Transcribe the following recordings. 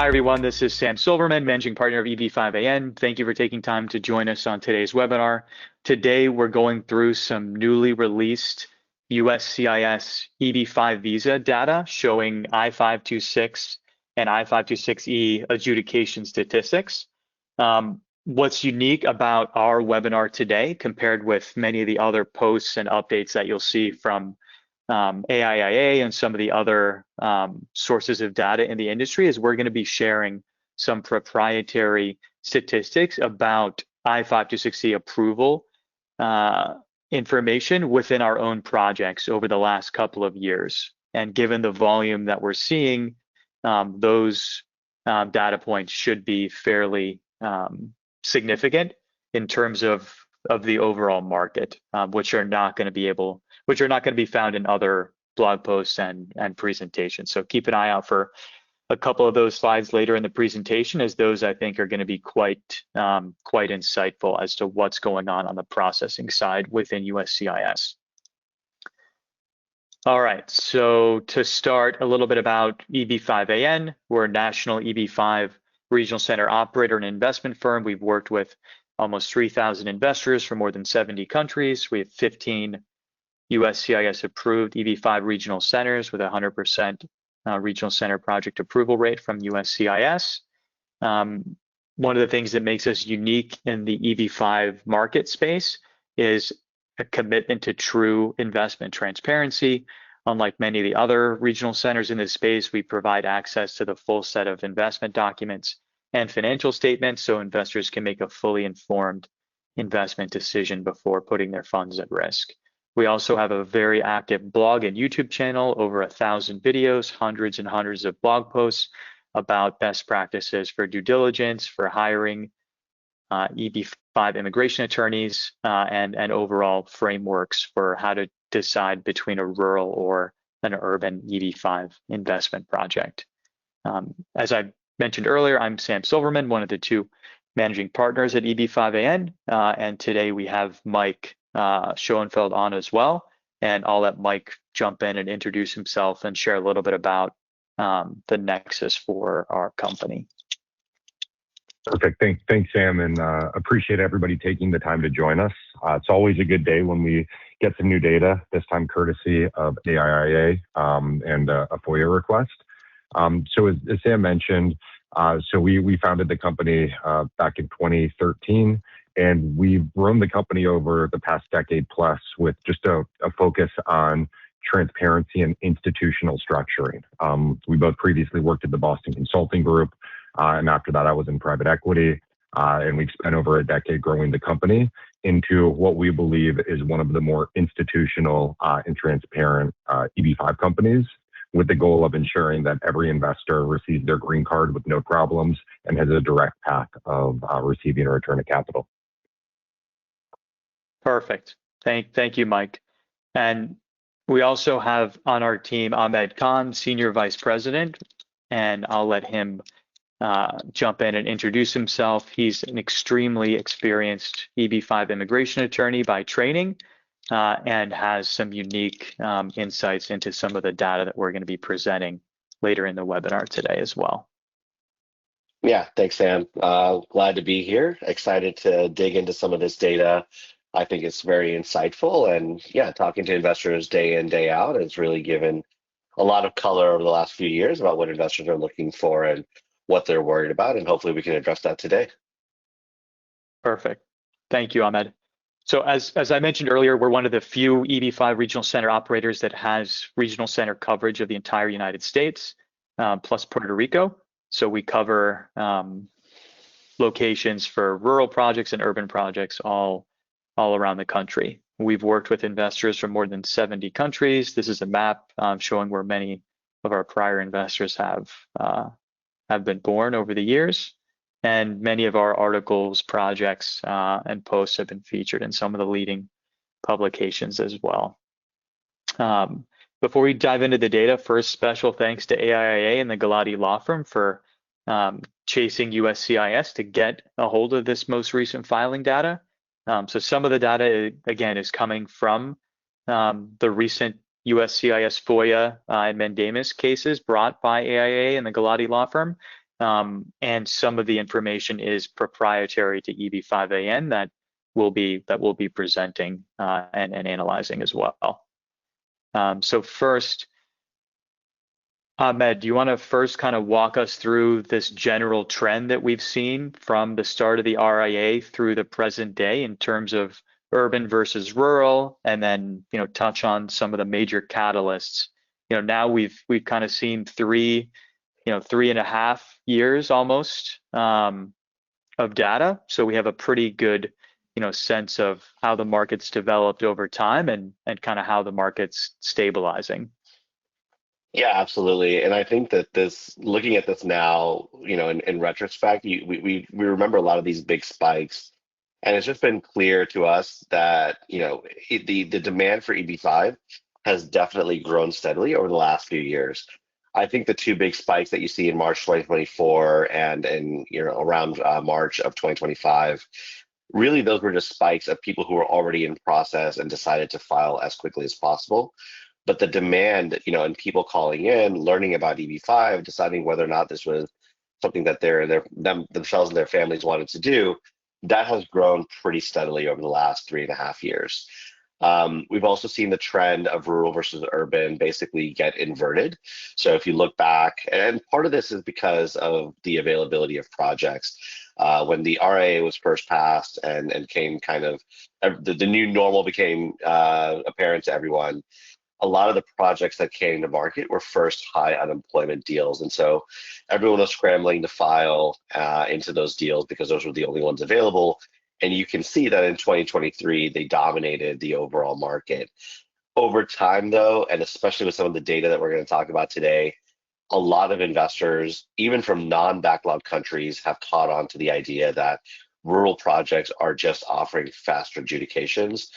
Hi, everyone. This is Sam Silverman, Managing Partner of EB5AN. Thank you for taking time to join us on today's webinar. Today, we're going through some newly released USCIS EB5 visa data showing I-526 and I-526E adjudication statistics. What's unique about our webinar today compared with many of the other posts and updates that you'll see from AIIA and some of the other sources of data in the industry is we're going to be sharing some proprietary statistics about I-526E approval information within our own projects over the last couple of years. And given the volume that we're seeing, those data points should be fairly significant in terms of the overall market, which are not going to be found in other blog posts and presentations. So keep an eye out for a couple of those slides later in the presentation, as those I think are going to be quite insightful as to what's going on the processing side within USCIS. All right, so to start, a little bit about EB5AN. We're a national EB5 regional center operator and investment firm. We've worked with almost 3,000 investors from more than 70 countries. We have 15 USCIS approved EB5 regional centers with 100% regional center project approval rate from USCIS. One of the things that makes us unique in the EB5 market space is a commitment to true investment transparency. Unlike many of the other regional centers in this space, we provide access to the full set of investment documents and financial statements so investors can make a fully informed investment decision before putting their funds at risk. We also have a very active blog and YouTube channel, over 1,000 videos, hundreds and hundreds of blog posts about best practices for due diligence, for hiring EB5 immigration attorneys, and overall frameworks for how to decide between a rural or an urban EB5 investment project. As I mentioned earlier, I'm Sam Silverman, one of the two managing partners at EB5AN, and today we have Mike Schoenfeld on as well, and I'll let Mike jump in and introduce himself and share a little bit about the nexus for our company. Perfect. Thanks, Sam, and appreciate everybody taking the time to join us. It's always a good day when we get some new data, this time courtesy of AIIA and a FOIA request. So as Sam mentioned, so we founded the company back in 2013, and we've grown the company over the past decade plus with just a focus on transparency and institutional structuring. We both previously worked at the Boston Consulting Group, and after that I was in private equity, and we've spent over a decade growing the company into what we believe is one of the more institutional and transparent EB5 companies, with the goal of ensuring that every investor receives their green card with no problems and has a direct path of receiving a return of capital. Perfect. Thank you, Mike. And we also have on our team Ahmed Khan, Senior Vice President, and I'll let him jump in and introduce himself. He's an extremely experienced EB5 immigration attorney by training, and has some unique insights into some of the data that we're going to be presenting later in the webinar today as well. Yeah, thanks, Sam. Glad to be here. Excited to dig into some of this data. I think it's very insightful, and yeah, talking to investors day in, day out has really given a lot of color over the last few years about what investors are looking for and what they're worried about, and hopefully we can address that today. Perfect. Thank you, Ahmed. So as I mentioned earlier, we're one of the few EB5 regional center operators that has regional center coverage of the entire United States, plus Puerto Rico. So we cover locations for rural projects and urban projects all around the country. We've worked with investors from more than 70 countries. This is a map showing where many of our prior investors have been born over the years. And many of our articles, projects, and posts have been featured in some of the leading publications as well. Before we dive into the data, first, special thanks to AIIA and the Galati Law Firm for chasing USCIS to get a hold of this most recent filing data. So some of the data, again, is coming from the recent USCIS FOIA and mandamus cases brought by AIA and the Galati Law Firm. and some of the information is proprietary to EB5AN that we'll be presenting and analyzing as well. So first, Ahmed, do you want to first kind of walk us through this general trend that we've seen from the start of the RIA through the present day in terms of urban versus rural, and then touch on some of the major catalysts? Now we've kind of seen 3.5 years almost of data, so we have a pretty good sense of how the market's developed over time and kind of how the market's stabilizing. Yeah, absolutely. And I think that looking at this now, in retrospect, we remember a lot of these big spikes, and it's just been clear to us that, the demand for EB5 has definitely grown steadily over the last few years. I think the two big spikes that you see in March 2024 and around March of 2025, really those were just spikes of people who were already in process and decided to file as quickly as possible. But the demand, and people calling in, learning about EB5, deciding whether or not this was something that themselves and their families wanted to do, that has grown pretty steadily over the last 3.5 years. We've also seen the trend of rural versus urban basically get inverted. So if you look back, and part of this is because of the availability of projects. When the RIA was first passed and came kind of, the new normal became apparent to everyone, a lot of the projects that came to market were first high unemployment deals. And so everyone was scrambling to file into those deals because those were the only ones available. And you can see that in 2023, they dominated the overall market. Over time, though, and especially with some of the data that we're going to talk about today, a lot of investors, even from non-backlog countries, have caught on to the idea that rural projects are just offering faster adjudications,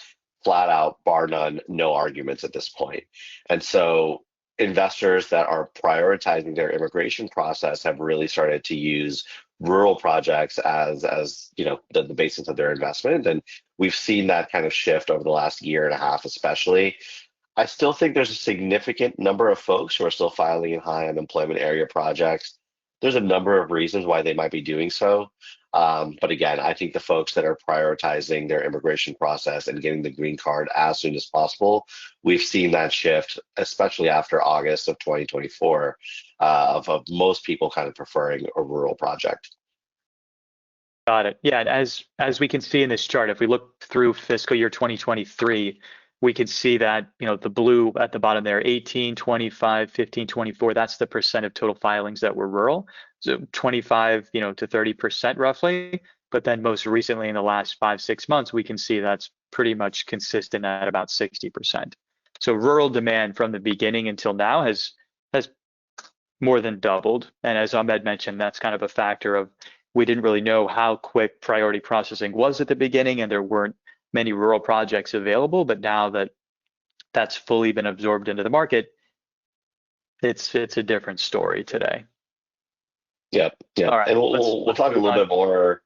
flat out, bar none, no arguments at this point. And so investors that are prioritizing their immigration process have really started to use rural projects as the basis of their investment. And we've seen that kind of shift over the last year and a half, especially. I still think there's a significant number of folks who are still filing in high unemployment area projects. There's a number of reasons why they might be doing so. But again, I think the folks that are prioritizing their immigration process and getting the green card as soon as possible, we've seen that shift, especially after August of 2024, of most people kind of preferring a rural project. Got it. Yeah, and as we can see in this chart, if we look through fiscal year 2023, we can see that the blue at the bottom there, 18, 25, 15, 24, that's the percent of total filings that were rural. So 25 to 30% roughly. But then most recently in the last 5-6 months, we can see that's pretty much consistent at about 60%. So rural demand from the beginning until now has more than doubled. And as Ahmed mentioned, that's kind of a factor of, we didn't really know how quick priority processing was at the beginning, and there weren't many rural projects available. But now that that's fully been absorbed into the market, it's a different story today. Yep. All right, and we'll talk a little bit more.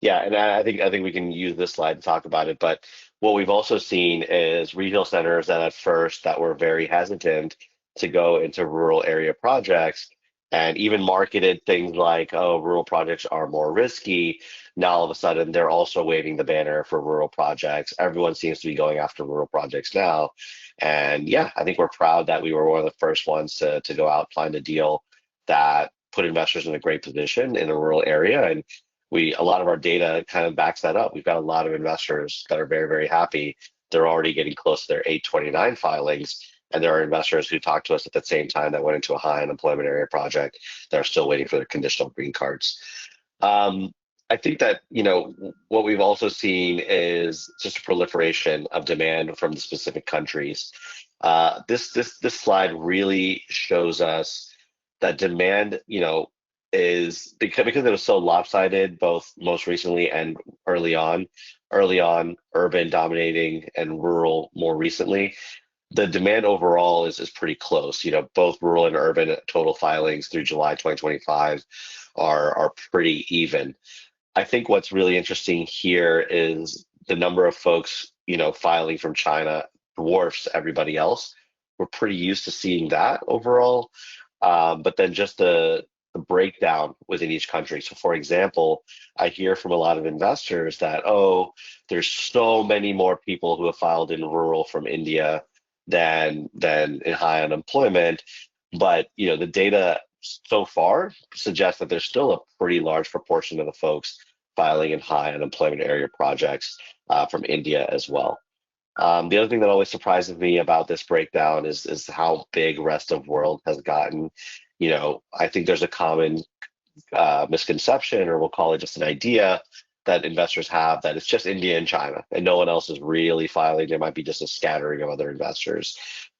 Yeah, and I think we can use this slide to talk about it. But what we've also seen is regional centers that at first that were very hesitant to go into rural area projects, and even marketed things like, oh, rural projects are more risky. Now all of a sudden they're also waving the banner for rural projects. Everyone seems to be going after rural projects now. And yeah, I think we're proud that we were one of the first ones to go out, find a deal that put investors in a great position in a rural area. And a lot of our data kind of backs that up. We've got a lot of investors that are very, very happy. They're already getting close to their 829 filings. And there are investors who talked to us at the same time that went into a high unemployment area project that are still waiting for their conditional green cards. I think that, what we've also seen is just a proliferation of demand from the specific countries. This slide really shows us that demand, is because it was so lopsided, both most recently and early on, urban dominating and rural more recently. The demand overall is pretty close. Both rural and urban total filings through July 2025 are pretty even. I think what's really interesting here is the number of folks, filing from China dwarfs everybody else. We're pretty used to seeing that overall. But then just the the breakdown within each country. So for example, I hear from a lot of investors that, oh, there's so many more people who have filed in rural from India than in high unemployment. But the data so far suggests that there's still a pretty large proportion of the folks filing in high unemployment area projects from India as well. The other thing that always surprises me about this breakdown is how big rest of world has gotten. I think there's a common misconception, or we'll call it just an idea, that investors have, that it's just India and China and no one else is really filing. There might be just a scattering of other investors.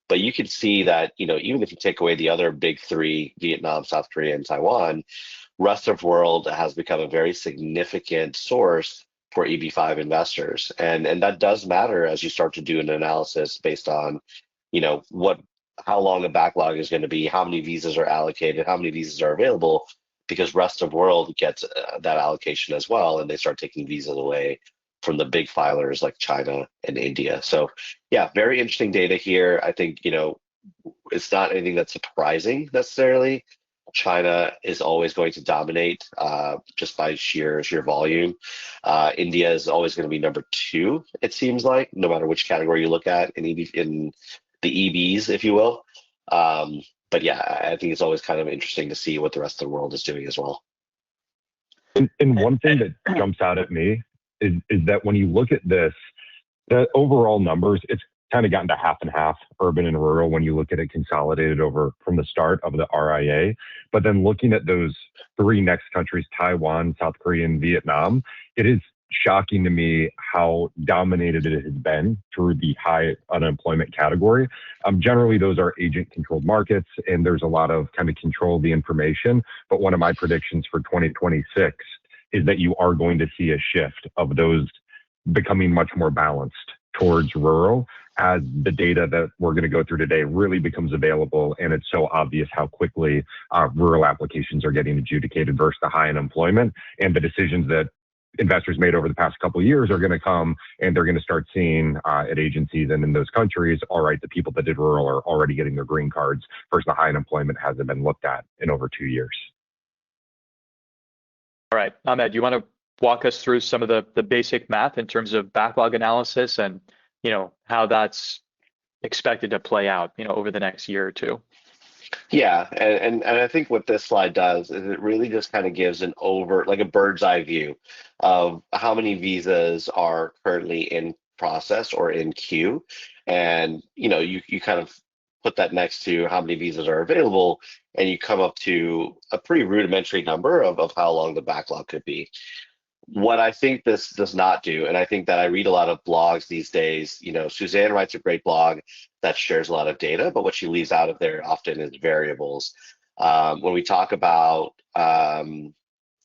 But you can see that, even if you take away the other big three, Vietnam, South Korea, and Taiwan, rest of world has become a very significant source for EB5 investors. And that does matter as you start to do an analysis based on, how long a backlog is going to be, how many visas are allocated, how many visas are available, because rest of world gets that allocation as well, and they start taking visas away from the big filers like China and India. So yeah, very interesting data here. I think, it's not anything that's surprising necessarily. China is always going to dominate just by sheer volume. India is always going to be number two, it seems like, no matter which category you look at in the EBs, if you will. But yeah, I think it's always kind of interesting to see what the rest of the world is doing as well. And one thing that jumps out at me is that when you look at this, the overall numbers, it's kind of gotten to half and half, urban and rural, when you look at it consolidated over from the start of the RIA. But then looking at those three next countries, Taiwan, South Korea, and Vietnam, it is shocking to me how dominated it has been through the high unemployment category. Generally, those are agent-controlled markets, and there's a lot of kind of control of the information. But one of my predictions for 2026 is that you are going to see a shift of those becoming much more balanced towards rural, as the data that we're going to go through today really becomes available, and it's so obvious how quickly rural applications are getting adjudicated versus the high unemployment, and the decisions that investors made over the past couple of years are going to come, and they're going to start seeing at agencies and in those countries, all right, the people that did rural are already getting their green cards versus the high unemployment hasn't been looked at in over 2 years. All right, Ahmed, you want to walk us through some of the basic math in terms of backlog analysis and how that's expected to play out over the next year or two? Yeah, and I think what this slide does is it really just kind of gives like a bird's eye view of how many visas are currently in process or in queue. And you kind of put that next to how many visas are available, and you come up to a pretty rudimentary number of how long the backlog could be. What I think this does not do, and I think that I read a lot of blogs these days, Suzanne writes a great blog that shares a lot of data, but what she leaves out of there often is variables. When we talk about the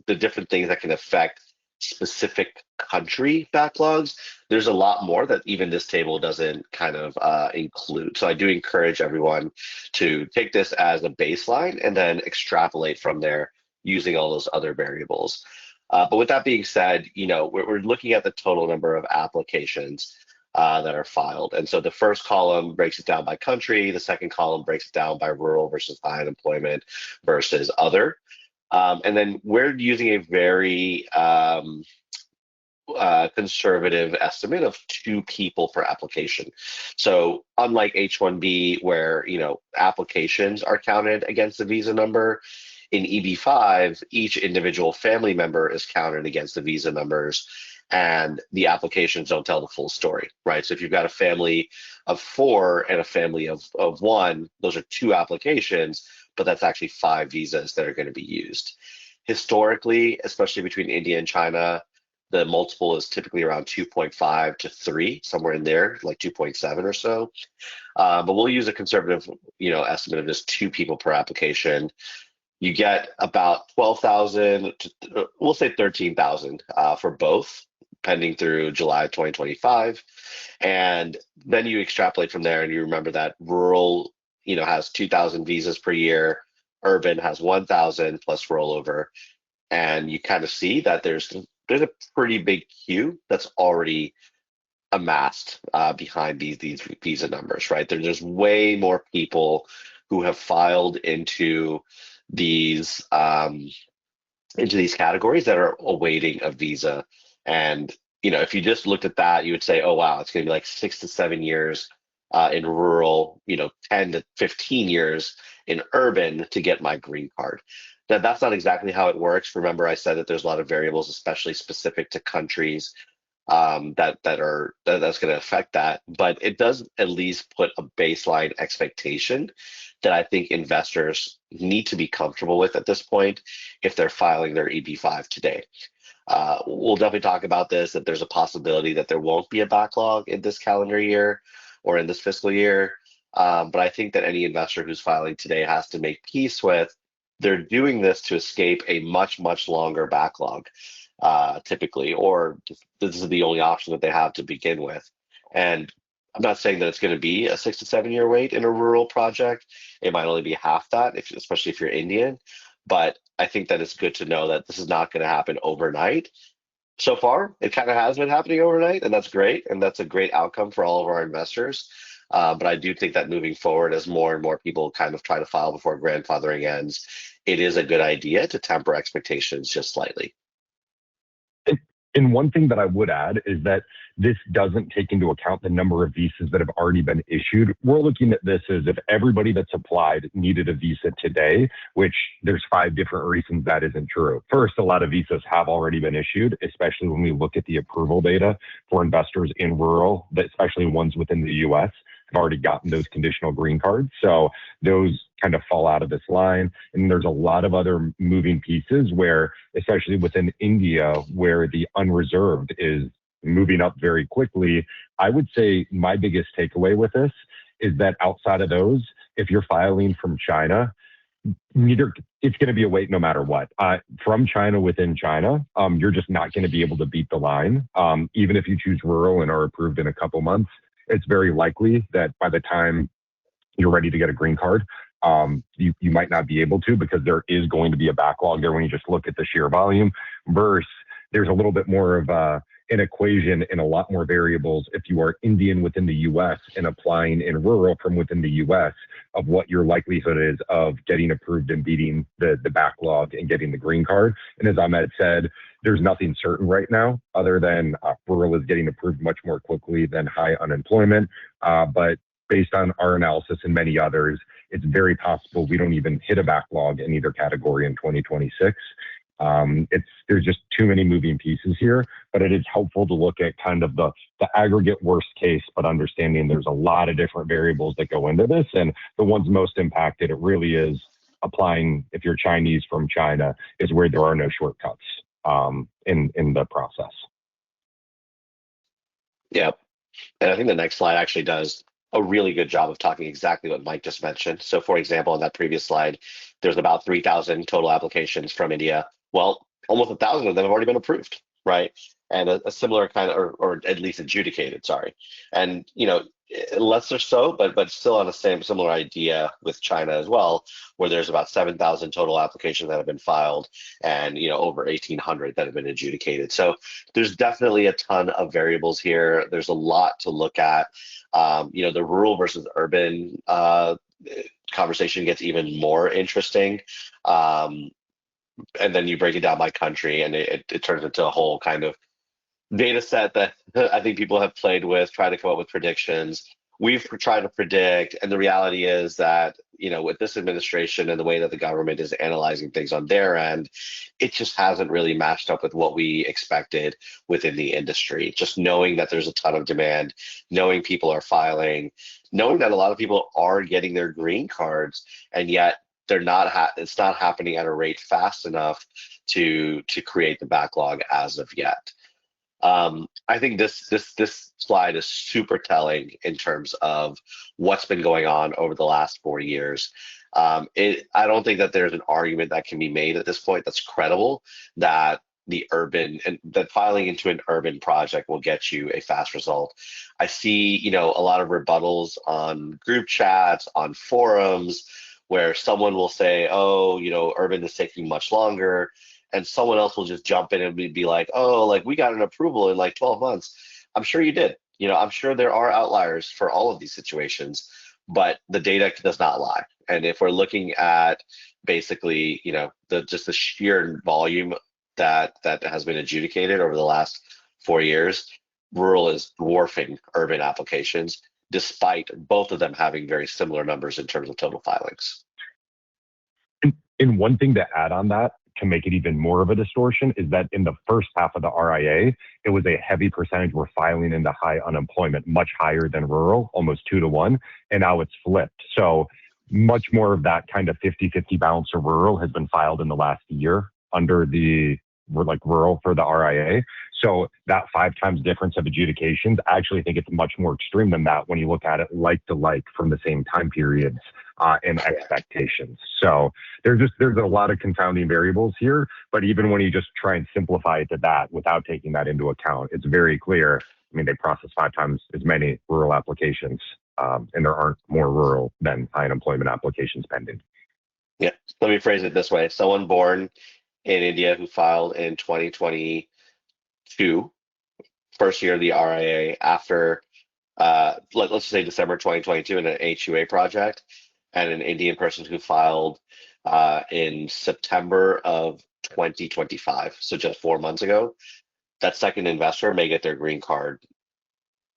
different things that can affect specific country backlogs, there's a lot more that even this table doesn't kind of include. So I do encourage everyone to take this as a baseline and then extrapolate from there using all those other variables. But with that being said, we're looking at the total number of applications that are filed. And so the first column breaks it down by country. The second column breaks it down by rural versus high unemployment versus other. And then we're using a very conservative estimate of 2 people per application. So unlike H-1B, where applications are counted against the visa number, in EB5, each individual family member is counted against the visa numbers, and the applications don't tell the full story, right? So if you've got a family of 4 and a family of 1, those are 2 applications, but that's actually 5 visas that are going to be used. Historically, especially between India and China, the multiple is typically around 2.5 to 3, somewhere in there, like 2.7 or so. But we'll use a conservative, estimate of just 2 people per application. You get about 12,000 to, we'll say 13,000 for both, pending through July 2025. And then you extrapolate from there, and you remember that rural, has 2,000 visas per year, urban has 1,000 plus rollover. And you kind of see that there's a pretty big queue that's already amassed behind these visa numbers, right? There's way more people who have filed into these categories that are awaiting a visa. And if you just looked at that, you would say, oh wow, it's going to be like 6 to 7 years in rural, 10 to 15 years in urban to get my green card. Now, that's not exactly how it works. Remember, I said that there's a lot of variables, especially specific to countries, that's going to affect that. But it does at least put a baseline expectation that I think investors need to be comfortable with at this point if they're filing their EB5 today. We'll definitely talk about this, that there's a possibility that there won't be a backlog in this calendar year or in this fiscal year. But I think that any investor who's filing today has to make peace with they're doing this to escape a much, much longer backlog, typically, or this is the only option that they have to begin with. And I'm not saying that it's going to be a 6 to 7 year wait in a rural project. It might only be half that, especially if you're Indian. But I think that it's good to know that this is not going to happen overnight. So far, it kind of has been happening overnight, and that's great. And that's a great outcome for all of our investors. But I do think that moving forward, as more and more people kind of try to file before grandfathering ends, it is a good idea to temper expectations just slightly. And one thing that I would add is that this doesn't take into account the number of visas that have already been issued. We're looking at this as if everybody that's applied needed a visa today, which there's 5 different reasons that isn't true. First, a lot of visas have already been issued, especially when we look at the approval data for investors in rural, especially ones within the US, have already gotten those conditional green cards. So those kind of fall out of this line. And there's a lot of other moving pieces where, especially within India, where the unreserved is moving up very quickly. I would say my biggest takeaway with this is that outside of those, if you're filing from China, it's going to be a wait no matter what. From China within China, you're just not going to be able to beat the line. Even if you choose rural and are approved in a couple months, it's very likely that by the time you're ready to get a green card, you might not be able to, because there is going to be a backlog there when you just look at the sheer volume, versus there's a little bit more of an equation and a lot more variables if you are Indian within the US and applying in rural from within the US, of what your likelihood is of getting approved and beating the backlog and getting the green card. And as Ahmed said, there's nothing certain right now other than rural is getting approved much more quickly than high unemployment. But based on our analysis and many others, it's very possible we don't even hit a backlog in either category in 2026. There's just too many moving pieces here, but it is helpful to look at kind of the aggregate worst case, but understanding there's a lot of different variables that go into this, and the ones most impacted, it really is applying, if you're Chinese from China, is where there are no shortcuts in the process. Yep. And I think the next slide actually does a really good job of talking exactly what Mike just mentioned. So for example, on that previous slide, there's about 3,000 total applications from India. Well, almost 1,000 of them have already been approved, right? And a similar kind of, or at least adjudicated, sorry. And, less or so, but still on the similar idea with China as well, where there's about 7,000 total applications that have been filed and, over 1,800 that have been adjudicated. So there's definitely a ton of variables here. There's a lot to look at. The rural versus urban conversation gets even more interesting. And then you break it down by country, and it turns into a whole kind of data set that I think people have played with, trying to come up with predictions. We've tried to predict, and the reality is that, with this administration and the way that the government is analyzing things on their end, it just hasn't really matched up with what we expected within the industry. Just knowing that there's a ton of demand, knowing people are filing, knowing that a lot of people are getting their green cards, and yet they're not. It's not happening at a rate fast enough to create the backlog as of yet. I think this slide is super telling in terms of what's been going on over the last 4 years. I don't think that there's an argument that can be made at this point that's credible that that filing into an urban project will get you a fast result. I see, a lot of rebuttals on group chats, on forums, where someone will say, oh, urban is taking much longer. And someone else will just jump in and be like, oh, like we got an approval in like 12 months. I'm sure you did. I'm sure there are outliers for all of these situations, but the data does not lie. And if we're looking at basically, just the sheer volume that has been adjudicated over the last 4 years, rural is dwarfing urban applications, despite both of them having very similar numbers in terms of total filings. And one thing to add on that, to make it even more of a distortion, is that in the first half of the RIA, it was a heavy percentage were filing into high unemployment, much higher than rural, almost 2-to-1, and now it's flipped. So much more of that kind of 50-50 balance of rural has been filed in the last year under the rural for the RIA. So that 5 times difference of adjudications, I actually think it's much more extreme than that when you look at it like to like from the same time periods and expectations. So there's a lot of confounding variables here, but even when you just try and simplify it to that without taking that into account, it's very clear. I mean, they process 5 times as many rural applications, and there aren't more rural than high unemployment applications pending. Yeah, let me phrase it this way. Someone born in India who filed in 2022, first year of the RIA, after, let's say December 2022 in an HUA project, and an Indian person who filed in September of 2025, so just 4 months ago, that second investor may get their green card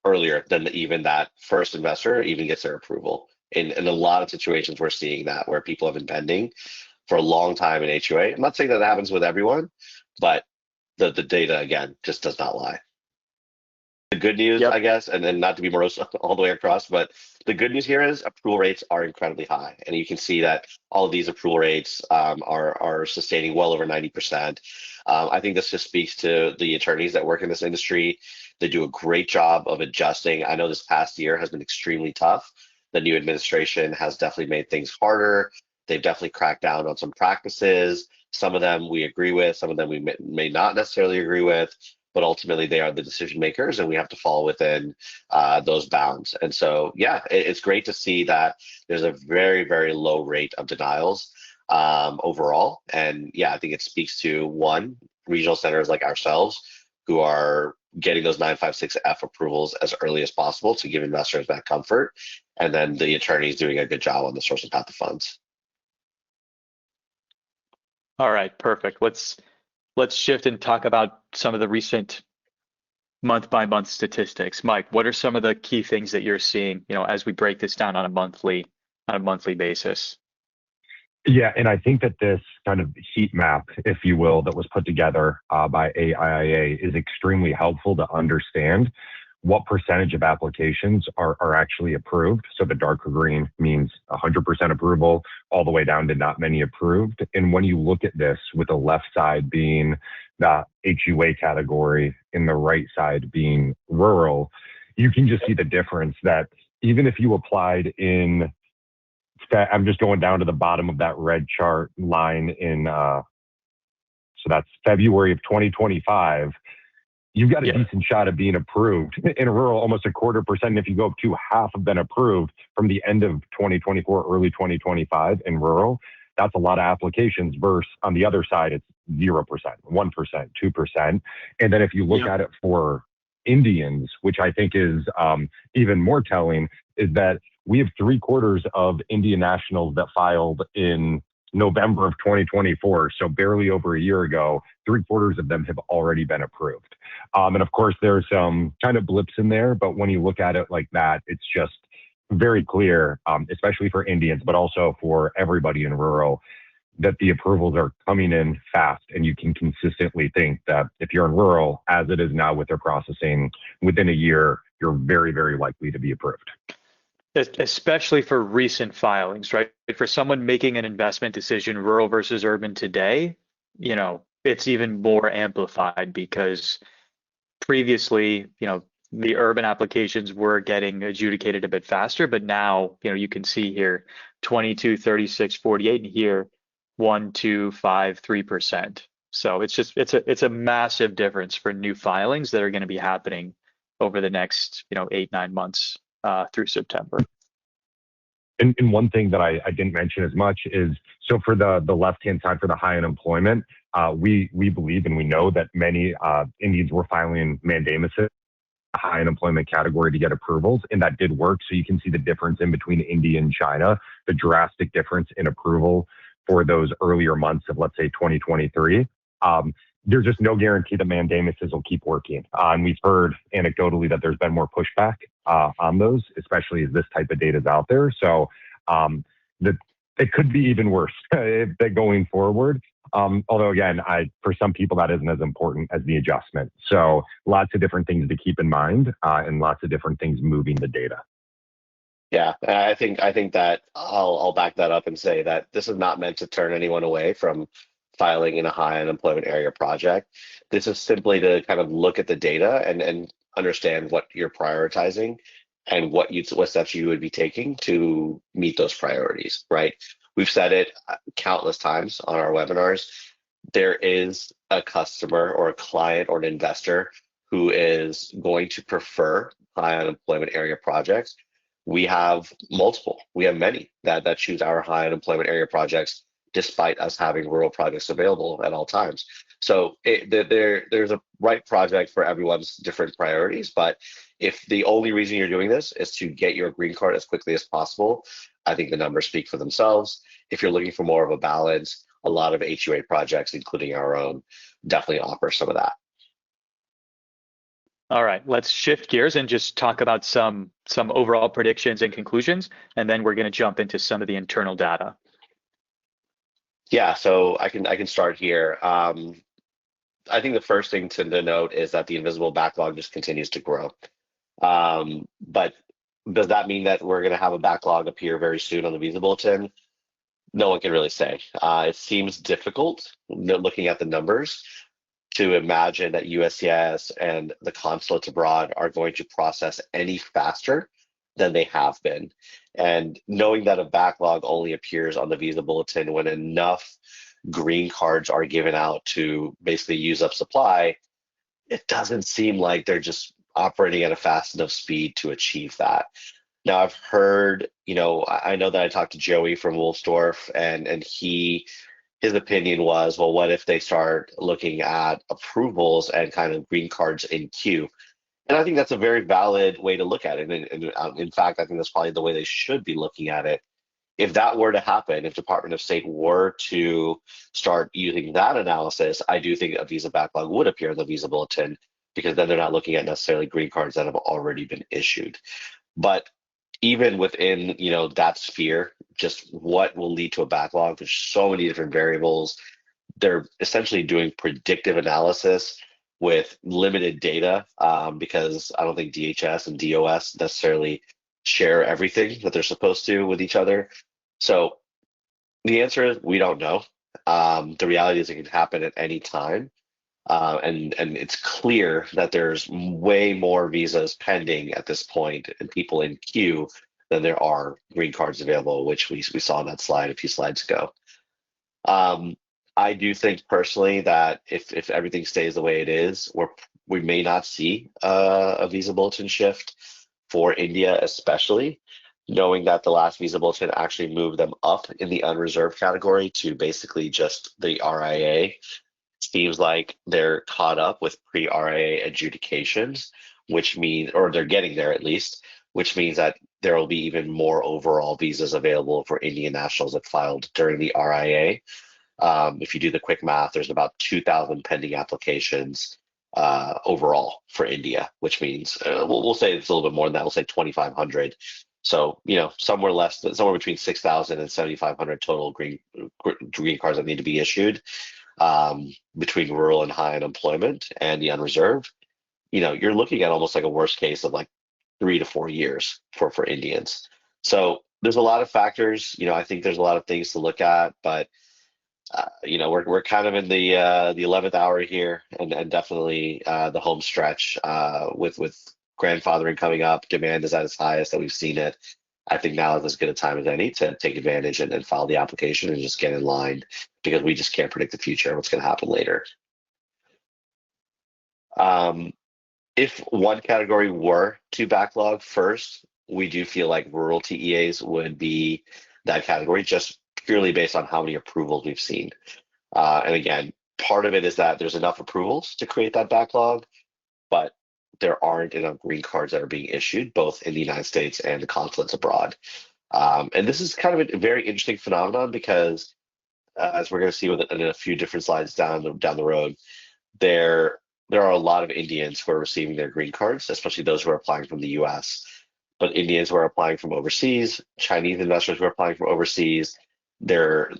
earlier than even that first investor even gets their approval. In a lot of situations, we're seeing that where people have been pending for a long time in HUA. I'm not saying that happens with everyone, but the data, again, just does not lie. The good news, I guess, and then not to be morose all the way across, but the good news here is approval rates are incredibly high. And you can see that all of these approval rates are sustaining well over 90%. I think this just speaks to the attorneys that work in this industry. They do a great job of adjusting. I know this past year has been extremely tough. The new administration has definitely made things harder. They've definitely cracked down on some practices. Some of them we agree with, some of them we may not necessarily agree with, but ultimately they are the decision makers and we have to fall within those bounds. And so, yeah, it's great to see that there's a very, very low rate of denials overall. And yeah, I think it speaks to, one, regional centers like ourselves who are getting those 956F approvals as early as possible to give investors that comfort. And then the attorneys doing a good job on the source and path of funds. All right, perfect. Let's shift and talk about some of the recent month-by-month statistics. Mike, what are some of the key things that you're seeing, as we break this down on a monthly basis? Yeah, and I think that this kind of heat map, if you will, that was put together by AIIA is extremely helpful to understand what percentage of applications are actually approved. So the darker green means 100% approval, all the way down to not many approved. And when you look at this with the left side being the HUA category and the right side being rural, you can just see the difference that even if you applied in, I'm just going down to the bottom of that red chart line in, so that's February of 2025, you've got a decent shot of being approved. In rural, almost 0.25%. If you go up to half have been approved from the end of 2024, early 2025 in rural, that's a lot of applications versus on the other side, it's 0%, 1%, 2%. And then if you look at it for Indians, which I think is even more telling, is that we have 3/4 of Indian nationals that filed in November of 2024, so barely over a year ago. 3/4 of them have already been approved. And of course, there's some kind of blips in there, but when you look at it like that, it's just very clear, especially for Indians, but also for everybody in rural, that the approvals are coming in fast. And you can consistently think that if you're in rural, as it is now with their processing, within a year, you're very, very likely to be approved. Especially for recent filings, right? For someone making an investment decision, rural versus urban today, it's even more amplified because previously, the urban applications were getting adjudicated a bit faster, but now, you can see here 22, 36, 48, and here 1, 2, 5, 3%. So it's a massive difference for new filings that are going to be happening over the next, 8-9 months through September. And one thing that I didn't mention as much is, so for the left-hand side for the high unemployment, we believe and we know that many Indians were filing mandamuses, a high unemployment category, to get approvals, and that did work. So you can see the difference in between India and China, the drastic difference in approval for those earlier months of, let's say, 2023. There's just no guarantee that mandamuses will keep working. And we've heard anecdotally that there's been more pushback on those, especially as this type of data is out there. So it could be even worse going forward. Although again, for some people that isn't as important as the adjustment. So lots of different things to keep in mind, and lots of different things moving the data. Yeah, I think that I'll back that up and say that this is not meant to turn anyone away from filing in a high unemployment area project. This is simply to kind of look at the data and understand what you're prioritizing and what steps you would be taking to meet those priorities, right? We've said it countless times on our webinars. There is a customer or a client or an investor who is going to prefer high unemployment area projects. We have multiple, we have many that choose our high unemployment area projects despite us having rural projects available at all times. So there's a right project for everyone's different priorities, but if the only reason you're doing this is to get your green card as quickly as possible, I think the numbers speak for themselves. If you're looking for more of a balance, a lot of HUA projects, including our own, definitely offer some of that. All right, let's shift gears and just talk about some overall predictions and conclusions, and then we're going to jump into some of the internal data. Yeah, so I can start here. I think the first thing to note is that the invisible backlog just continues to grow. But does that mean that we're going to have a backlog appear very soon on the Visa Bulletin? No one can really say. It seems difficult, looking at the numbers, to imagine that USCIS and the consulates abroad are going to process any faster than they have been. And knowing that a backlog only appears on the Visa Bulletin when enough green cards are given out to basically use up supply, it doesn't seem like they're just operating at a fast enough speed to achieve that. Now, I've heard, I know that I talked to Joey from Wolfsdorf, and his opinion was, well, what if they start looking at approvals and kind of green cards in queue? And I think that's a very valid way to look at it. And in fact, I think that's probably the way they should be looking at it. If that were to happen, if Department of State were to start using that analysis, I do think a visa backlog would appear in the Visa Bulletin, because then they're not looking at necessarily green cards that have already been issued. But even within that sphere, just what will lead to a backlog, there's so many different variables. They're essentially doing predictive analysis with limited data, because I don't think DHS and DOS necessarily share everything that they're supposed to with each other. So the answer is we don't know. The reality is it can happen at any time. And it's clear that there's way more visas pending at this point and people in queue than there are green cards available, which we saw on that slide a few slides ago. I do think personally that if everything stays the way it is, we may not see a Visa Bulletin shift for India, especially knowing that the last Visa Bulletin actually moved them up in the unreserved category to basically just the RIA. Seems like they're caught up with pre-RIA adjudications, which means, or they're getting there at least, which means that there will be even more overall visas available for Indian nationals that filed during the RIA. If you do the quick math, there's about 2,000 pending applications overall for India, which means we'll say it's a little bit more than that. We'll say 2,500. So, somewhere between 6,000 and 7,500 total green cards that need to be issued between rural and high unemployment and the unreserved. You're looking at almost like a worst case of like 3 to 4 years for Indians. So there's a lot of factors. I think there's a lot of things to look at, but we're kind of in the 11th hour here, and definitely the home stretch with grandfathering coming up. Demand is at its highest that we've seen it. I think now is as good a time as any to take advantage and file the application and just get in line, because we just can't predict the future, what's going to happen later. If one category were to backlog first, we do feel like rural TEAs would be that category, just purely based on how many approvals we've seen. And again, part of it is that there's enough approvals to create that backlog, but there aren't enough green cards that are being issued, both in the United States and the consulates abroad. And this is kind of a very interesting phenomenon, because as we're going to see in a few different slides down the road, there are a lot of Indians who are receiving their green cards, especially those who are applying from the U.S. But Indians who are applying from overseas, Chinese investors who are applying from overseas, the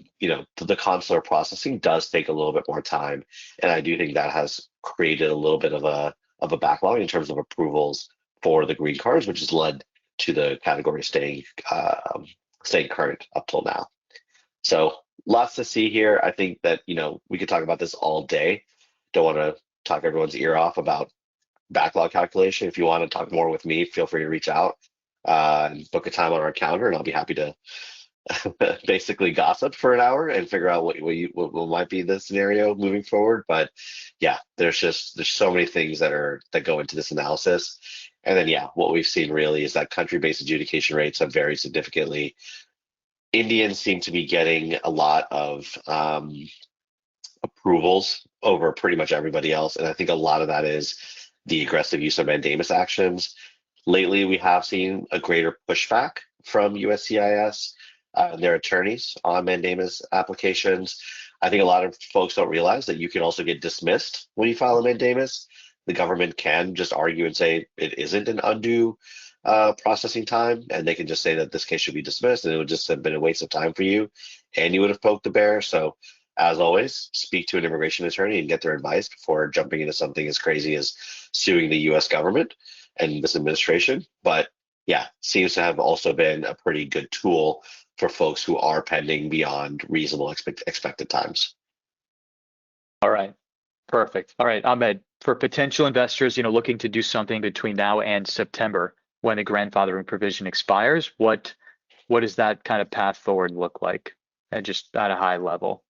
consular processing does take a little bit more time, and I do think that has created a little bit of a backlog in terms of approvals for the green cards, which has led to the category staying current up till now. So lots to see here. I think that we could talk about this all day. Don't want to talk everyone's ear off about backlog calculation. If you want to talk more with me, feel free to reach out and book a time on our calendar, and I'll be happy to basically gossip for an hour and figure out what might be the scenario moving forward. But yeah, there's so many things that go into this analysis. And then what we've seen really is that country-based adjudication rates have varied significantly. Indians seem to be getting a lot of approvals over pretty much everybody else, and I think a lot of that is the aggressive use of mandamus actions. Lately, we have seen a greater pushback from USCIS and their attorneys on mandamus applications. I think a lot of folks don't realize that you can also get dismissed when you file a mandamus. The government can just argue and say it isn't an undue processing time, and they can just say that this case should be dismissed, and it would just have been a waste of time for you, and you would have poked the bear. So, as always, speak to an immigration attorney and get their advice before jumping into something as crazy as suing the U.S. government and this administration. But seems to have also been a pretty good tool for folks who are pending beyond reasonable expected times. All right. Perfect. All right, Ahmed, for potential investors, looking to do something between now and September when the grandfathering provision expires, what does that kind of path forward look like? And just at a high level.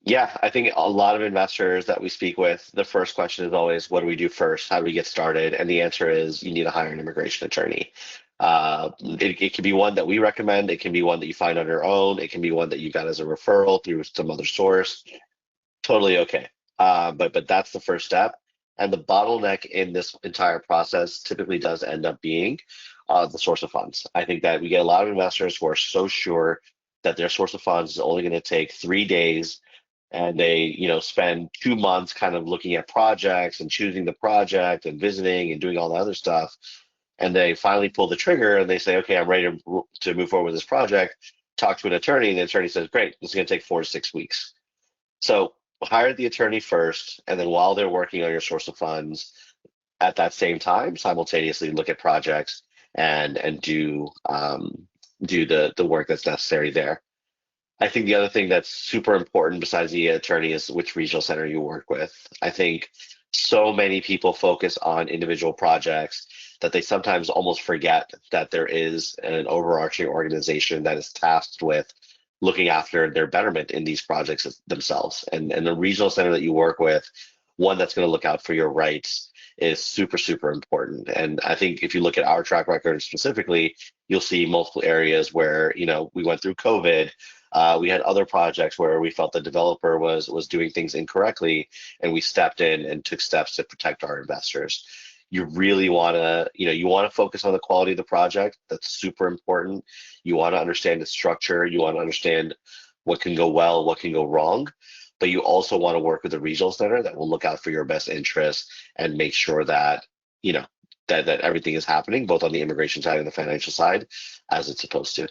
Yeah, I think a lot of investors that we speak with, the first question is always, what do we do first? How do we get started? And the answer is you need to hire an immigration attorney. It can be one that we recommend. It can be one that you find on your own. It can be one that you got as a referral through some other source. Totally okay. But that's the first step. And the bottleneck in this entire process typically does end up being the source of funds. I think that we get a lot of investors who are so sure that their source of funds is only going to take 3 days, and they spend 2 months kind of looking at projects and choosing the project and visiting and doing all the other stuff. And they finally pull the trigger and they say, okay, I'm ready to move forward with this project. Talk to an attorney, and the attorney says, great, this is going to take 4 to 6 weeks. So hire the attorney first, and then while they're working on your source of funds, at that same time, simultaneously look at projects and do the work that's necessary there. I think the other thing that's super important besides the attorney is which regional center you work with. I think so many people focus on individual projects that they sometimes almost forget that there is an overarching organization that is tasked with looking after their betterment in these projects themselves. And the regional center that you work with, one that's going to look out for your rights, is super, super important. And I think if you look at our track record specifically, you'll see multiple areas where, we went through COVID. We had other projects where we felt the developer was doing things incorrectly, and we stepped in and took steps to protect our investors. You really want to, focus on the quality of the project. That's super important. You want to understand the structure. You want to understand what can go well, what can go wrong. But you also want to work with a regional center that will look out for your best interests and make sure that, that everything is happening both on the immigration side and the financial side as it's supposed to.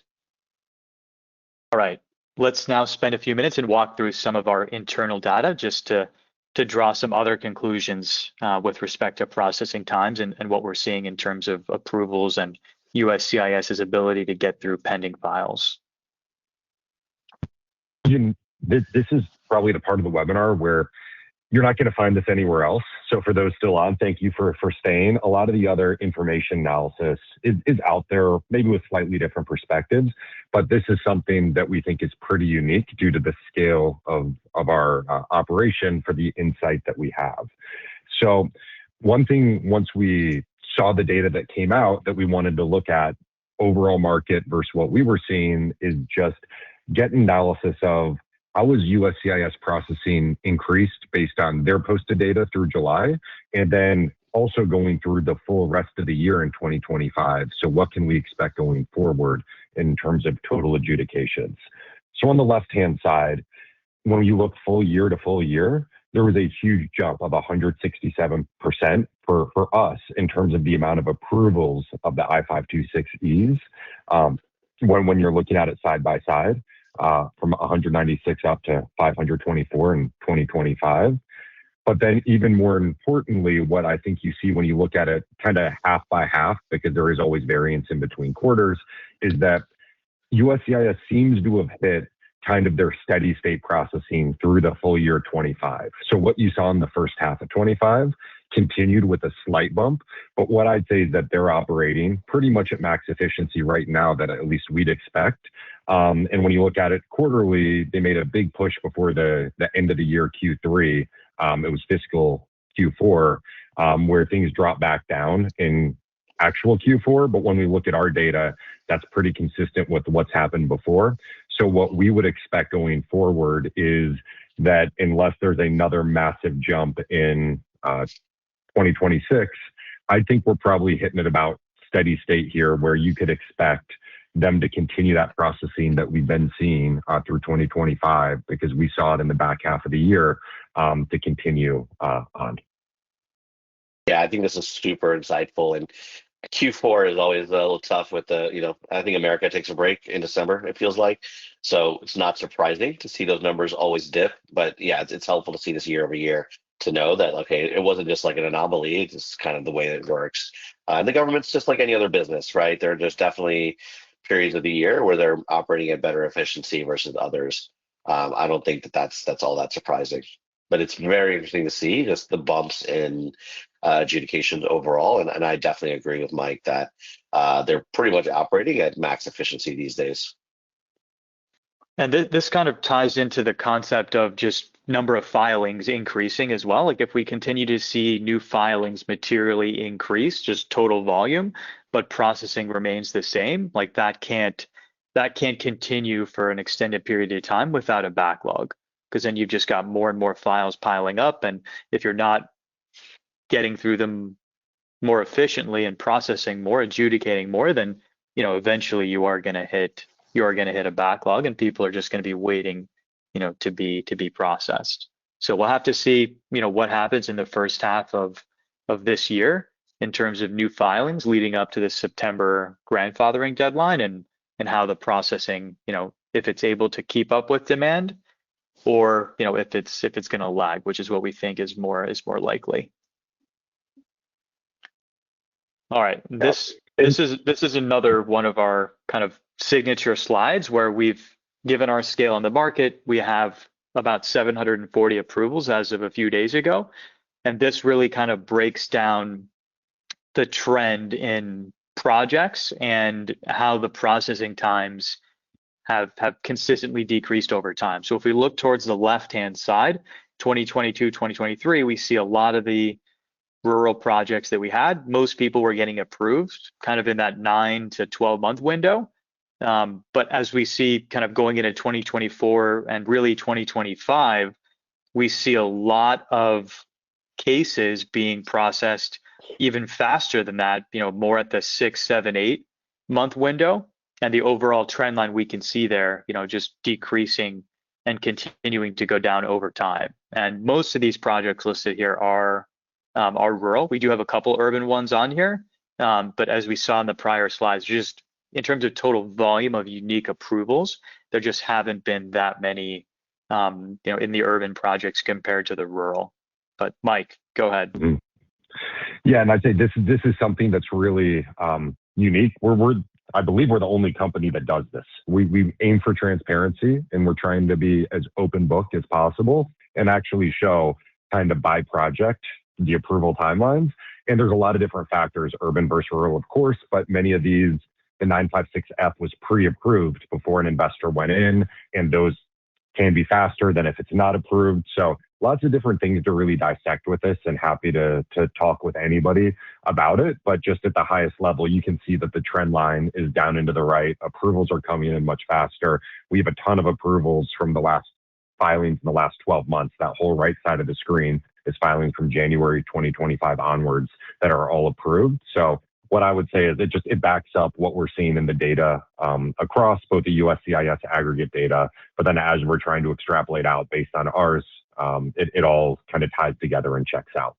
All right. Let's now spend a few minutes and walk through some of our internal data just to draw some other conclusions with respect to processing times and what we're seeing in terms of approvals and USCIS's ability to get through pending files. This is probably the part of the webinar where you're not going to find this anywhere else. So for those still on, thank you for staying. A lot of the other information analysis is out there, maybe with slightly different perspectives, but this is something that we think is pretty unique due to the scale of our operation for the insight that we have. So one thing, once we saw the data that came out that we wanted to look at overall market versus what we were seeing, is just get analysis of how was USCIS processing increased based on their posted data through July, and then also going through the full rest of the year in 2025. So what can we expect going forward in terms of total adjudications? So on the left-hand side, when you look full year to full year, there was a huge jump of 167% for us in terms of the amount of approvals of the I-526Es. When you're looking at it side by side, from 196 up to 524 in 2025. But then even more importantly, what I think you see when you look at it kind of half by half, because there is always variance in between quarters, is that USCIS seems to have hit kind of their steady state processing through the full year 25. So what you saw in the first half of 25 continued with a slight bump. But what I'd say is that they're operating pretty much at max efficiency right now that at least we'd expect. And when you look at it quarterly, they made a big push before the end of the year Q3. It was fiscal Q4, where things dropped back down in actual Q4. But when we look at our data, that's pretty consistent with what's happened before. So what we would expect going forward is that unless there's another massive jump in 2026, I think we're probably hitting at about steady state here where you could expect them to continue that processing that we've been seeing through 2025, because we saw it in the back half of the year to continue on. Yeah, I think this is super insightful. And Q4 is always a little tough with I think America takes a break in December, it feels like. So it's not surprising to see those numbers always dip. But yeah, it's helpful to see this year over year to know that, okay, it wasn't just like an anomaly, it's just kind of the way that it works. And the government's just like any other business, right? There are just definitely periods of the year where they're operating at better efficiency versus others. I don't think that's all that surprising. But it's very interesting to see just the bumps in adjudications overall. And I definitely agree with Mike that they're pretty much operating at max efficiency these days. And this kind of ties into the concept of just number of filings increasing as well. Like if we continue to see new filings materially increase, just total volume, but processing remains the same, like that can't continue for an extended period of time without a backlog. Because then you've just got more and more files piling up. And if you're not getting through them more efficiently and processing more, adjudicating more, then eventually you are going to hit a backlog, and people are just going to be waiting to be processed. So we'll have to see what happens in the first half of this year in terms of new filings leading up to the September grandfathering deadline, and how the processing, if it's able to keep up with demand, or if it's going to lag, which is what we think is more likely. All right, this is another one of our kind of signature slides where we've given our scale in the market. We have about 740 approvals as of a few days ago, and this really kind of breaks down the trend in projects and how the processing times have consistently decreased over time. So if we look towards the left-hand side, 2022, 2023, we see a lot of the rural projects that we had. Most people were getting approved kind of in that 9 to 12 month window. But as we see kind of going into 2024 and really 2025, we see a lot of cases being processed even faster than that, more at the 6, 7, 8 month window. And the overall trend line we can see there, just decreasing and continuing to go down over time. And most of these projects listed here are rural. We do have a couple urban ones on here, but as we saw in the prior slides, just in terms of total volume of unique approvals, there just haven't been that many, in the urban projects compared to the rural. But Mike, go ahead. Mm-hmm. Yeah, and I'd say this is something that's really unique. I believe we're the only company that does this. We aim for transparency, and we're trying to be as open book as possible and actually show kind of by project the approval timelines. And there's a lot of different factors, urban versus rural, of course, but many of these, the 956F was pre-approved before an investor went in, and those can be faster than if it's not approved. So lots of different things to really dissect with this, and happy to talk with anybody about it. But just at the highest level, you can see that the trend line is down into the right. Approvals are coming in much faster. We have a ton of approvals from the last filings in the last 12 months. That whole right side of the screen is filings from January 2025 onwards that are all approved. So what I would say is it backs up what we're seeing in the data across both the USCIS aggregate data, but then as we're trying to extrapolate out based on ours, it all kind of ties together and checks out.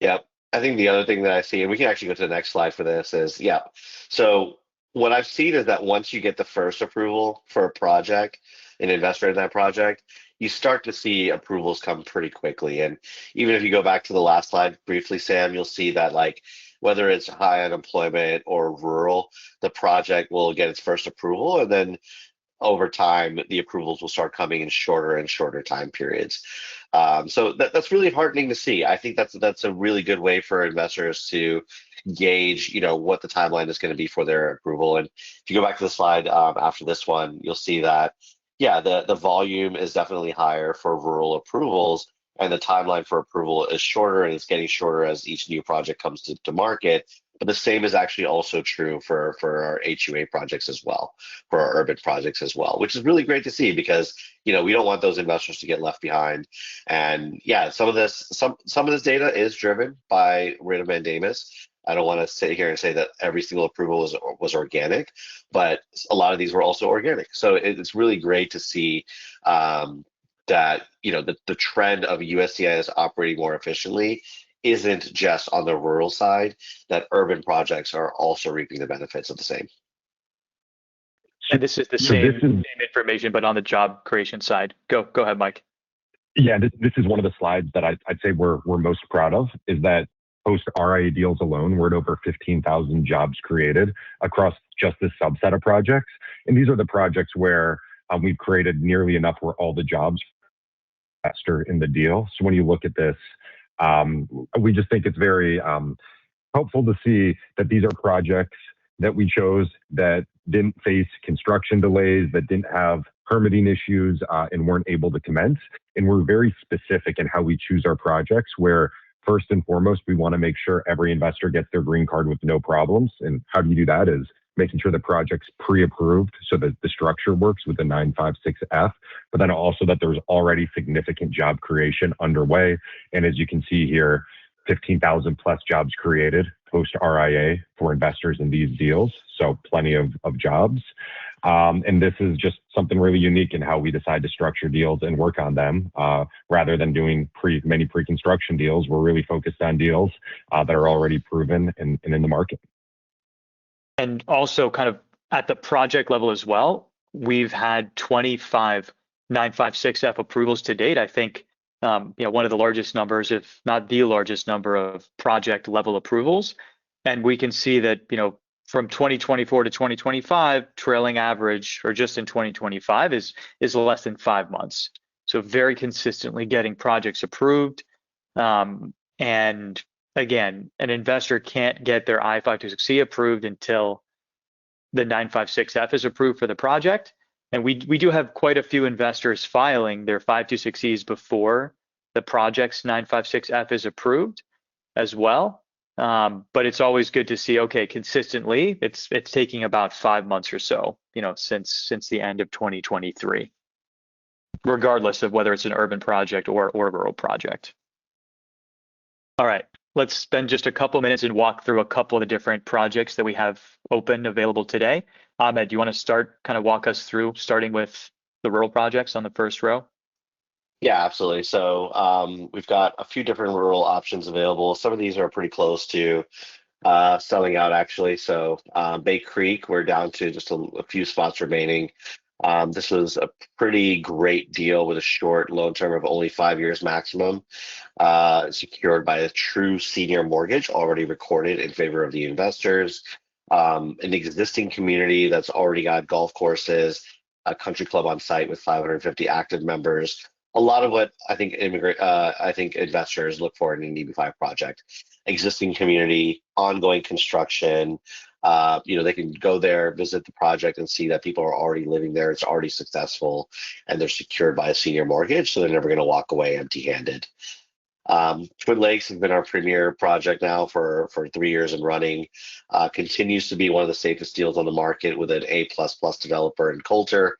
Yep. I think the other thing that I see, and we can actually go to the next slide for this, is yeah. So what I've seen is that once you get the first approval for a project, an investor in that project, you start to see approvals come pretty quickly. And even if you go back to the last slide briefly, Sam, you'll see that like whether it's high unemployment or rural, the project will get its first approval, and then over time, the approvals will start coming in shorter and shorter time periods. So that's really heartening to see. I think that's a really good way for investors to gauge, what the timeline is going to be for their approval. And if you go back to the slide after this one, you'll see that, yeah, the volume is definitely higher for rural approvals, and the timeline for approval is shorter, and it's getting shorter as each new project comes to market. But the same is actually also true for our HUA projects as well, for our urban projects as well, which is really great to see because we don't want those investors to get left behind. And yeah, some of this data is driven by writ of mandamus. I don't want to sit here and say that every single approval was organic, but a lot of these were also organic. So it's really great to see that the trend of USCIS operating more efficiently isn't just on the rural side, that urban projects are also reaping the benefits of the same. And this is the same information, but on the job creation side. Go ahead, Mike. Yeah, this is one of the slides that I'd say we're most proud of, is that post RIA deals alone, we're at over 15,000 jobs created across just this subset of projects. And these are the projects where we've created nearly enough where all the jobs faster in the deal. So when you look at this, we just think it's very helpful to see that these are projects that we chose that didn't face construction delays, that didn't have permitting issues, and weren't able to commence. And we're very specific in how we choose our projects, where first and foremost, we want to make sure every investor gets their green card with no problems. And how do you do that is making sure the project's pre-approved so that the structure works with the 956F, but then also that there's already significant job creation underway. And as you can see here, 15,000 plus jobs created post RIA for investors in these deals. So plenty of jobs. And this is just something really unique in how we decide to structure deals and work on them. Rather than doing many pre-construction deals, we're really focused on deals that are already proven and in the market. And also kind of at the project level as well, we've had 25 956F approvals to date. I think one of the largest numbers, if not the largest number of project level approvals. And we can see that, from 2024 to 2025, trailing average, or just in 2025, is less than 5 months. So very consistently getting projects approved. And again, an investor can't get their I-526E approved until the 956F is approved for the project. And we do have quite a few investors filing their 526Es before the project's 956F is approved as well. But it's always good to see, okay, consistently, it's taking about 5 months or so, since the end of 2023, regardless of whether it's an urban project or a rural project. All right, let's spend just a couple minutes and walk through a couple of the different projects that we have open available today. Ahmed, do you want to kind of walk us through, starting with the rural projects on the first row? Yeah, absolutely. So we've got a few different rural options available. Some of these are pretty close to selling out, actually. So Bay Creek, we're down to just a few spots remaining. This was a pretty great deal with a short loan term of only 5 years maximum, secured by a true senior mortgage already recorded in favor of the investors. An existing community that's already got golf courses, a country club on site with 550 active members. A lot of what I think investors look for in an EB5 project. Existing community, ongoing construction. They can go there, visit the project, and see that people are already living there. It's already successful, and they're secured by a senior mortgage, so they're never going to walk away empty-handed. Twin Lakes has been our premier project now for 3 years and running. Continues to be one of the safest deals on the market with an A++ developer in Coulter.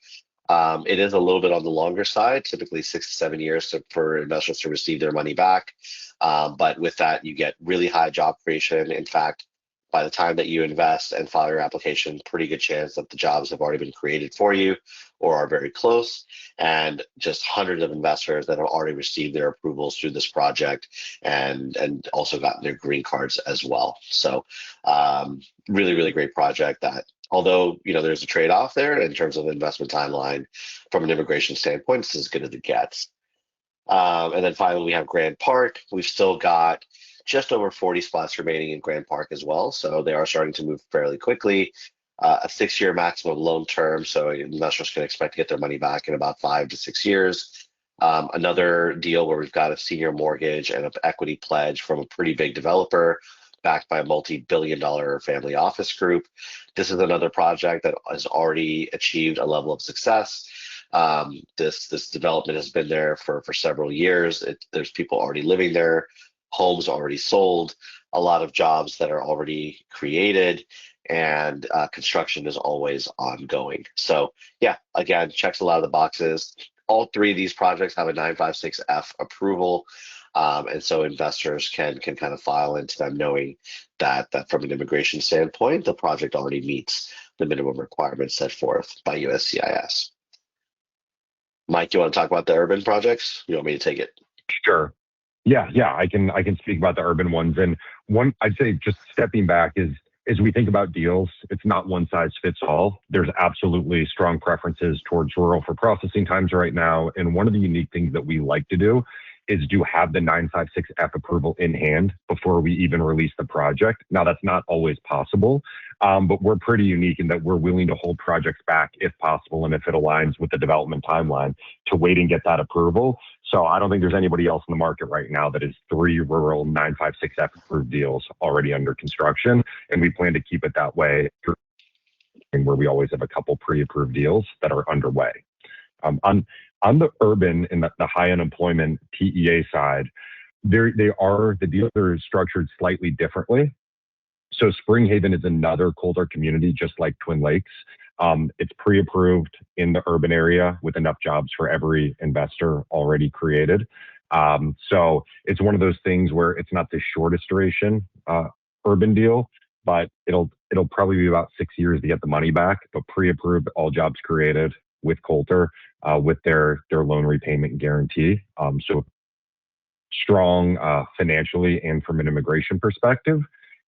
It is a little bit on the longer side, typically 6 to 7 years for investors to receive their money back. But with that, you get really high job creation. In fact, by the time that you invest and file your application, pretty good chance that the jobs have already been created for you or are very close, and just hundreds of investors that have already received their approvals through this project and also gotten their green cards as well. So really, really great project that, although there's a trade-off there in terms of investment timeline from an immigration standpoint, it's as good as it gets. And then finally, we have Grand Park. We've still got just over 40 spots remaining in Grand Park as well, so they are starting to move fairly quickly. A 6-year maximum loan term, so investors can expect to get their money back in about 5 to 6 years. Another deal where we've got a senior mortgage and an equity pledge from a pretty big developer backed by a multi-billion-dollar family office group. This is another project that has already achieved a level of success. This development has been there for several years. There's people already living there, homes already sold, a lot of jobs that are already created, and construction is always ongoing. So yeah, again, checks a lot of the boxes. All three of these projects have a 956F approval. And so investors can kind of file into them knowing that from an immigration standpoint, the project already meets the minimum requirements set forth by USCIS. Mike, you want to talk about the urban projects? You want me to take it? Sure. Yeah, I can speak about the urban ones. And one, I'd say, just stepping back, is as we think about deals, it's not one size fits all. There's absolutely strong preferences towards rural for processing times right now. And one of the unique things that we like to do is to have the 956F approval in hand before we even release the project. Now, that's not always possible, but we're pretty unique in that we're willing to hold projects back if possible, and if it aligns with the development timeline, to wait and get that approval. So I don't think there's anybody else in the market right now that is 3 rural 956F approved deals already under construction, and we plan to keep it that way, where we always have a couple pre-approved deals that are underway. On the urban and the high unemployment TEA side, the deals are structured slightly differently. So Spring Haven is another Coulter community, just like Twin Lakes. It's pre-approved in the urban area with enough jobs for every investor already created. So it's one of those things where it's not the shortest duration urban deal, but it'll probably be about 6 years to get the money back, but pre-approved, all jobs created with Coulter, with their loan repayment guarantee. So strong financially and from an immigration perspective.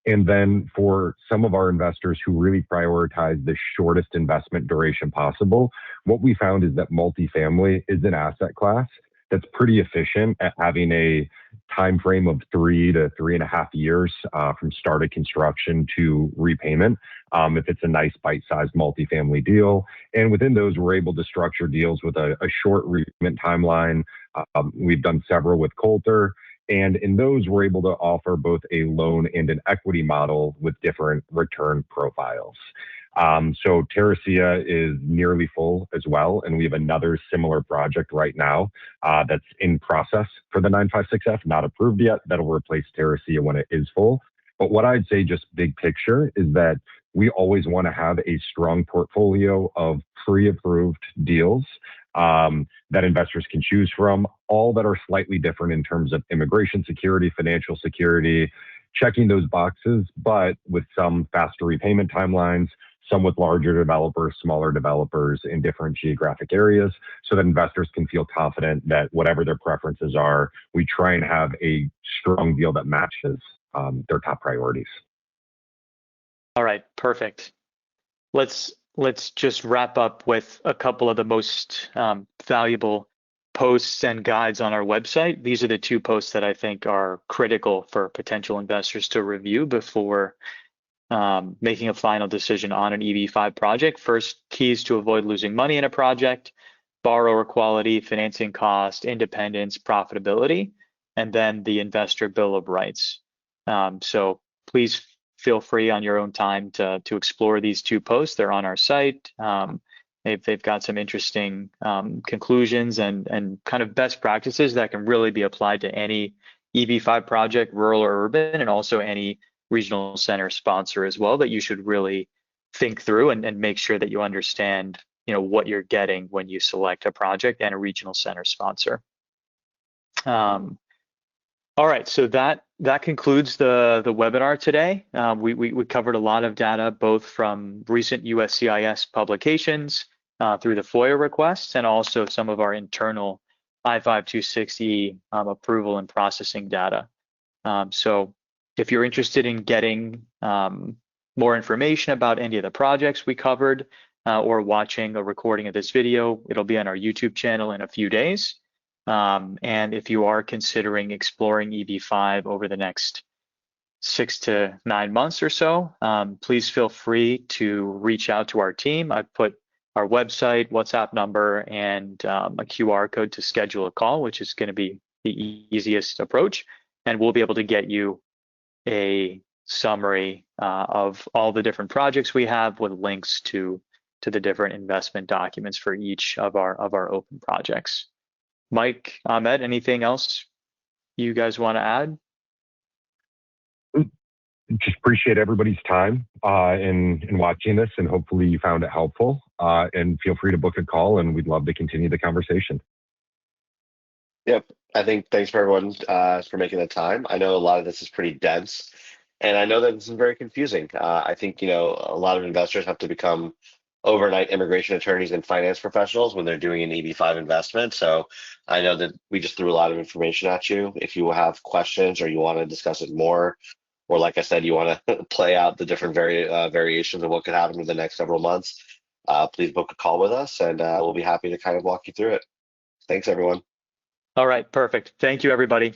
And then for some of our investors who really prioritize the shortest investment duration possible, what we found is that multifamily is an asset class that's pretty efficient at having a time frame of 3 to 3.5 years from start of construction to repayment, if it's a nice bite-sized multifamily deal. And within those, we're able to structure deals with a short repayment timeline. We've done several with Coulter. And in those, we're able to offer both a loan and an equity model with different return profiles. So Terracea is nearly full as well, and we have another similar project right now that's in process for the 956F, not approved yet. That'll replace Terracea when it is full. But what I'd say, just big picture, is that we always want to have a strong portfolio of pre-approved deals that investors can choose from, all that are slightly different in terms of immigration security, financial security, checking those boxes, but with some faster repayment timelines, some with larger developers, smaller developers in different geographic areas, so that investors can feel confident that whatever their preferences are, we try and have a strong deal that matches their top priorities. All right, perfect. Let's just wrap up with a couple of the most valuable posts and guides on our website. These are the 2 posts that I think are critical for potential investors to review before making a final decision on an EB5 project. First, keys to avoid losing money in a project: borrower quality, financing cost, independence, profitability, and then the investor bill of rights. So please feel free on your own time to explore these 2 posts. They're on our site. They've got some interesting conclusions and kind of best practices that can really be applied to any EB5 project, rural or urban, and also any regional center sponsor as well, that you should really think through and make sure that you understand what you're getting when you select a project and a regional center sponsor. All right, so that concludes the webinar today. We covered a lot of data, both from recent USCIS publications through the FOIA requests, and also some of our internal I-526E approval and processing data. So if you're interested in getting more information about any of the projects we covered, or watching a recording of this video, it'll be on our YouTube channel in a few days. And if you are considering exploring EB5 over the next 6 to 9 months or so, please feel free to reach out to our team. I've put our website, WhatsApp number, and a QR code to schedule a call, which is going to be the easiest approach. And we'll be able to get you a summary of all the different projects we have, with links to the different investment documents for each of our open projects. Mike, Ahmed, anything else you guys want to add? Just appreciate everybody's time in watching this, and hopefully you found it helpful. And feel free to book a call, and we'd love to continue the conversation. Yep. I think thanks for everyone for making the time. I know a lot of this is pretty dense, and I know that this is very confusing. I think, a lot of investors have to become overnight immigration attorneys and finance professionals when they're doing an EB5 investment. So I know that we just threw a lot of information at you. If you have questions or you want to discuss it more, or like I said, you want to play out the different variations of what could happen in the next several months, please book a call with us, and we'll be happy to kind of walk you through it. Thanks, everyone. All right, perfect. Thank you, everybody.